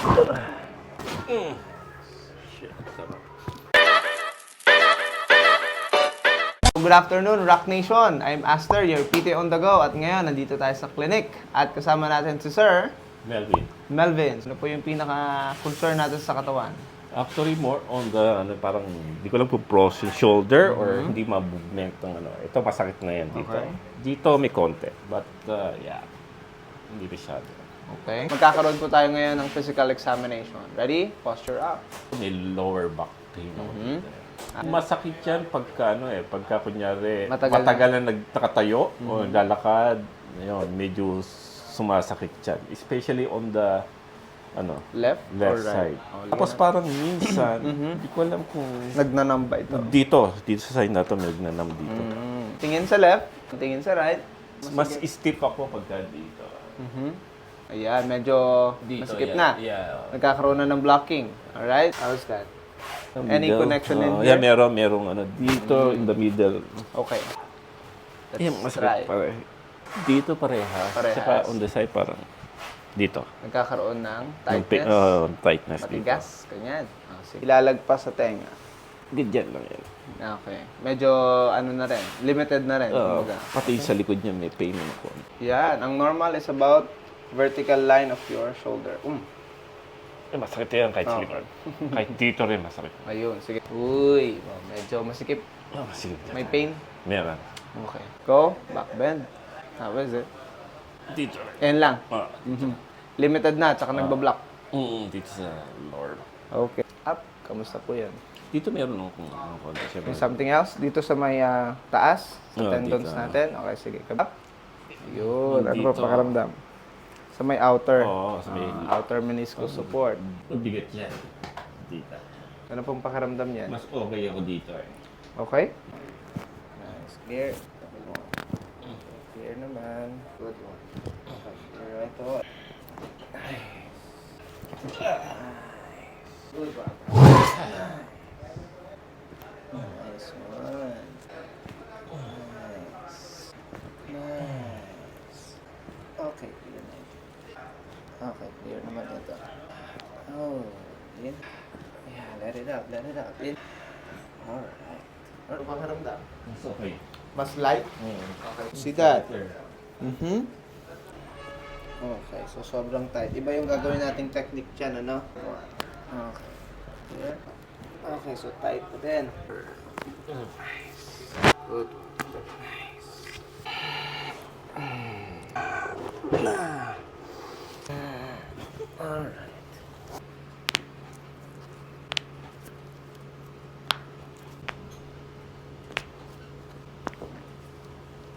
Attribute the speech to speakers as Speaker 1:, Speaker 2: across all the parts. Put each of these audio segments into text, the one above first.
Speaker 1: Shit, sarap.
Speaker 2: Good afternoon, Rock Nation. I'm Aster, your PT on the go. At ngayon, nandito tayo sa clinic. At kasama natin si Sir
Speaker 1: Melvin.
Speaker 2: Melvin. Ano po yung pinaka-concern natin sa katawan?
Speaker 1: Actually, more on the, parang, hindi ko lang po frozen shoulder or hindi ma-movement ng ano. Ito, masakit na yan dito.
Speaker 2: Okay.
Speaker 1: Dito, may konti. But, yeah, hindi masyado.
Speaker 2: Okay. Magkakaroon po tayo ngayon ng physical examination. Ready? Posture up.
Speaker 1: May lower back pain ako dito. Masakit yan pagka, pagka kunyari, matagal na nagtakatayo o lalakad, yun, medyo sumasakit yan. Especially on the,
Speaker 2: Left or right?
Speaker 1: side. Tapos parang minsan, hindi ko alam kung...
Speaker 2: Nagnanamba ito.
Speaker 1: Dito sa side na to, may nagnanam dito.
Speaker 2: Tingin sa left, tingin sa right.
Speaker 1: Mas stiff ako pagka dito.
Speaker 2: Ayan, medyo masikip na.
Speaker 1: Yeah.
Speaker 2: Nagkakaroon na ng blocking. Alright? How's that? Any
Speaker 1: Middle.
Speaker 2: connection in
Speaker 1: Yeah,
Speaker 2: here?
Speaker 1: merong dito in the middle.
Speaker 2: Okay.
Speaker 1: Yeah,
Speaker 2: Let's try.
Speaker 1: masakit pare. Dito parehas.
Speaker 2: Parehas.
Speaker 1: Saka on the side parang dito.
Speaker 2: Nagkakaroon ng
Speaker 1: Yung
Speaker 2: tightness.
Speaker 1: tightness dito.
Speaker 2: Matigas. Ganyan. Sige. Ilalagpas sa tenga.
Speaker 1: Ganyan lang yan.
Speaker 2: Okay. Medyo na rin. Limited na rin. Kumbaga.
Speaker 1: Pati sa likod niya may pain ako.
Speaker 2: Yan. Ang normal is about vertical line of your shoulder.
Speaker 1: Masakit yan kahit sa likod. Kahit dito rin masakit.
Speaker 2: Ayun. Sige. Uy. Medyo masikip.
Speaker 1: Masakit yan.
Speaker 2: May pain.
Speaker 1: Meron.
Speaker 2: Okay. Go. Back bend. How is it?
Speaker 1: Dito rin.
Speaker 2: Yan lang.
Speaker 1: Ah.
Speaker 2: Limited na. Tsaka nagbablock.
Speaker 1: Dito sa lower.
Speaker 2: Okay. Up. Kamusta po yan?
Speaker 1: Dito meron akong konti.
Speaker 2: May something else? Dito sa may taas? Sa tendons
Speaker 1: dito.
Speaker 2: natin? Okay, sige. Up. Yun. Ano
Speaker 1: Dito.
Speaker 2: pa pakaramdam? Sa may outer.
Speaker 1: Oo, sa may...
Speaker 2: Outer meniscus support.
Speaker 1: Mabigat yan. Dito.
Speaker 2: Ano pong pakaramdam yan?
Speaker 1: Mas okay ako dito eh.
Speaker 2: Okay? Nice. Clear. Clear naman. Good one. Clear ito. Good one. Nice one. Nice. Okay, clear na ito. Okay, clear naman ito. Oh, in. Yeah, let it out, let it out. In. Alright. Ano pakaramdam?
Speaker 1: Mas okay.
Speaker 2: Mas light? Okay. See that? Okay, so sobrang tight. Iba yung gagawin nating technique dyan, ano? Okay. Here. Okay, so tight pa din. Good. Alright.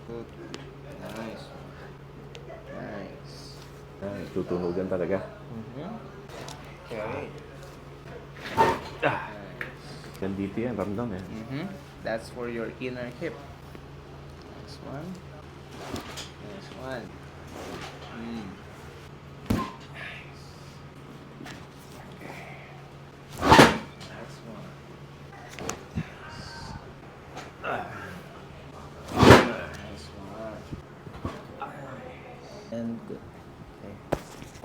Speaker 2: Good. Nice. Nice.
Speaker 1: Tutunugan talaga.
Speaker 2: Okay.
Speaker 1: Yan dito yan, ramdam eh.
Speaker 2: That's for your inner hip. Next one. Next one. Next one. Nice one. And good. Okay.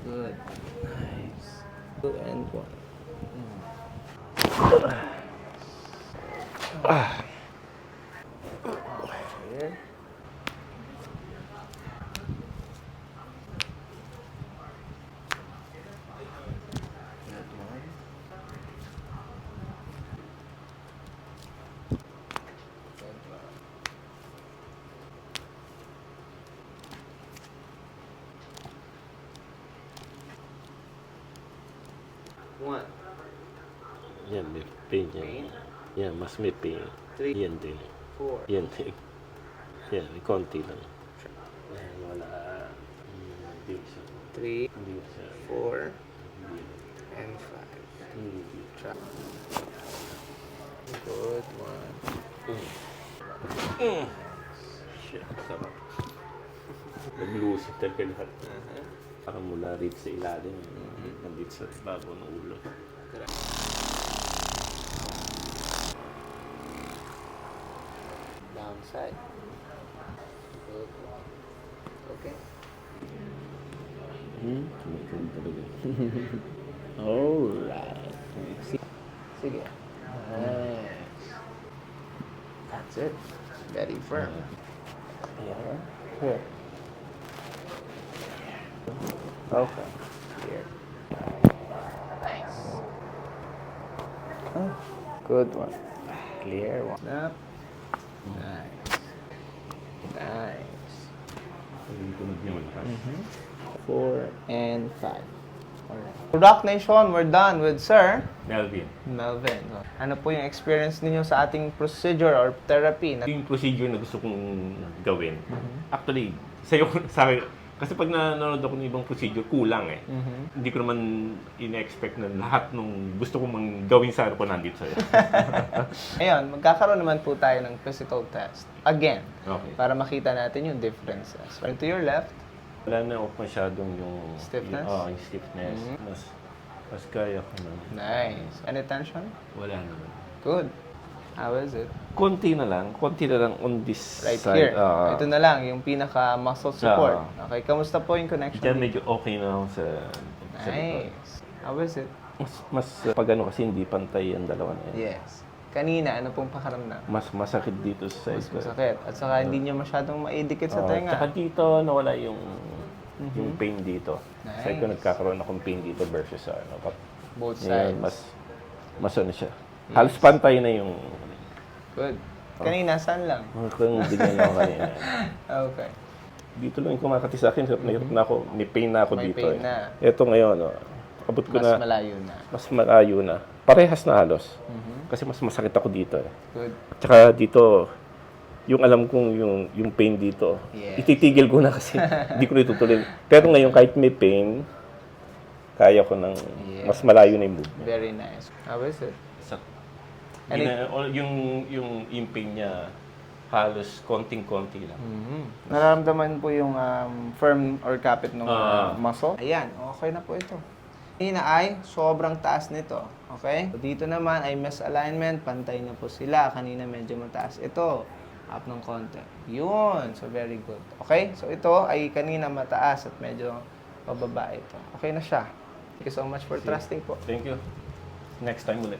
Speaker 2: Good. Nice. Good and one. Here. That one. That one. One.
Speaker 1: Yan, may pain yan.
Speaker 2: Pain.
Speaker 1: Yan, mas may pain.
Speaker 2: Three.
Speaker 1: Yan din.
Speaker 2: 4.
Speaker 1: Yan din. Yan, may konti lang. Yan, wala. Hindi siya.
Speaker 2: 3,
Speaker 1: Hindi siya.
Speaker 2: 4,
Speaker 1: Hindi.
Speaker 2: and 5.
Speaker 1: Hindi.
Speaker 2: Try. Good one.
Speaker 1: Shit, sarap. Nag-lucid talaga lahat. Parang mula rito sa ilalim. Nandito sa babaw ng ulo.
Speaker 2: Downside. Good one. Okay.
Speaker 1: Tumatulog talaga.
Speaker 2: Alright. Sige. Nice. That's it. Very firm. Here. Here. Okay. Here. Nice. Oh, good one. Clear one. Up. Nice. Nice. 4 and 5. Alright. Rock Nation, we're done with Sir
Speaker 1: Melvin.
Speaker 2: Melvin. Ano po yung experience ninyo sa ating procedure or therapy?
Speaker 1: Yung procedure na gusto kong gawin, actually, sa'yo, kasi pag nanonood ako ng ibang procedure, kulang eh. Hindi ko naman ina-expect na lahat nung gusto kong gawin sa ko nandito sa'yo.
Speaker 2: Ngayon, magkakaroon naman po tayo ng physical test. Again,
Speaker 1: Okay.
Speaker 2: para makita natin yung differences. Right to your left.
Speaker 1: Wala na ako masyadong yung...
Speaker 2: Stiffness?
Speaker 1: Yung stiffness. Mas kaya ko na.
Speaker 2: Nice. Any tension?
Speaker 1: Wala naman.
Speaker 2: Good. How is it?
Speaker 1: Konti na lang on this
Speaker 2: Right
Speaker 1: side.
Speaker 2: here. Ito na lang, yung pinaka-muscle support. Okay, kamusta po yung connection?
Speaker 1: Diyan
Speaker 2: dito?
Speaker 1: medyo okay na ako sa likod.
Speaker 2: Nice. How is it?
Speaker 1: Mas pag ano kasi hindi pantay ang dalawa na yan.
Speaker 2: Yes. Kanina, ano pong pakaramdam?
Speaker 1: Mas masakit dito sa
Speaker 2: Mas
Speaker 1: side ko.
Speaker 2: masakit. At saka hindi nyo masyadong maidikit sa tenga.
Speaker 1: Tsaka dito, nawala yung pain dito.
Speaker 2: Nice.
Speaker 1: Sabi ko, nagkakaroon akong pain dito versus sa ano.
Speaker 2: Both
Speaker 1: Ngayon,
Speaker 2: sides.
Speaker 1: mas ano siya. Halos pantay na yung...
Speaker 2: Good. Kanina, saan lang?
Speaker 1: Kung bigyan ako kanina.
Speaker 2: Okay.
Speaker 1: Dito lang yung kumakati sa akin. Hirap na ako. May pain na ako
Speaker 2: May
Speaker 1: dito.
Speaker 2: pain
Speaker 1: eh.
Speaker 2: na.
Speaker 1: Ito ngayon, abot ko
Speaker 2: Mas
Speaker 1: na.
Speaker 2: malayo na.
Speaker 1: Mas malayo na. Parehas na halos. Kasi mas masakit ako dito eh.
Speaker 2: Good.
Speaker 1: Tsaka dito, yung alam kong yung pain dito,
Speaker 2: Yes.
Speaker 1: ititigil ko na kasi hindi ko na itutuloy. Pero ngayon kahit may pain, kaya ko ng
Speaker 2: Yes.
Speaker 1: mas malayo na yung movement.
Speaker 2: Very nice. How is it?
Speaker 1: Yun na- yung pain niya, halos konting-konti lang.
Speaker 2: Nararamdaman po yung firm or kapit ng
Speaker 1: Ah.
Speaker 2: muscle? Ayan, okay na po ito. Kanina ay sobrang taas nito. Okay? Dito naman ay misalignment, pantay na po sila. Kanina medyo mataas. Ito, up ng konti. Yun. So, very good. Okay? So, ito ay kanina mataas at medyo pababa ito. Okay na siya. Thank you so much for trusting po.
Speaker 1: Thank you. Next time ulit.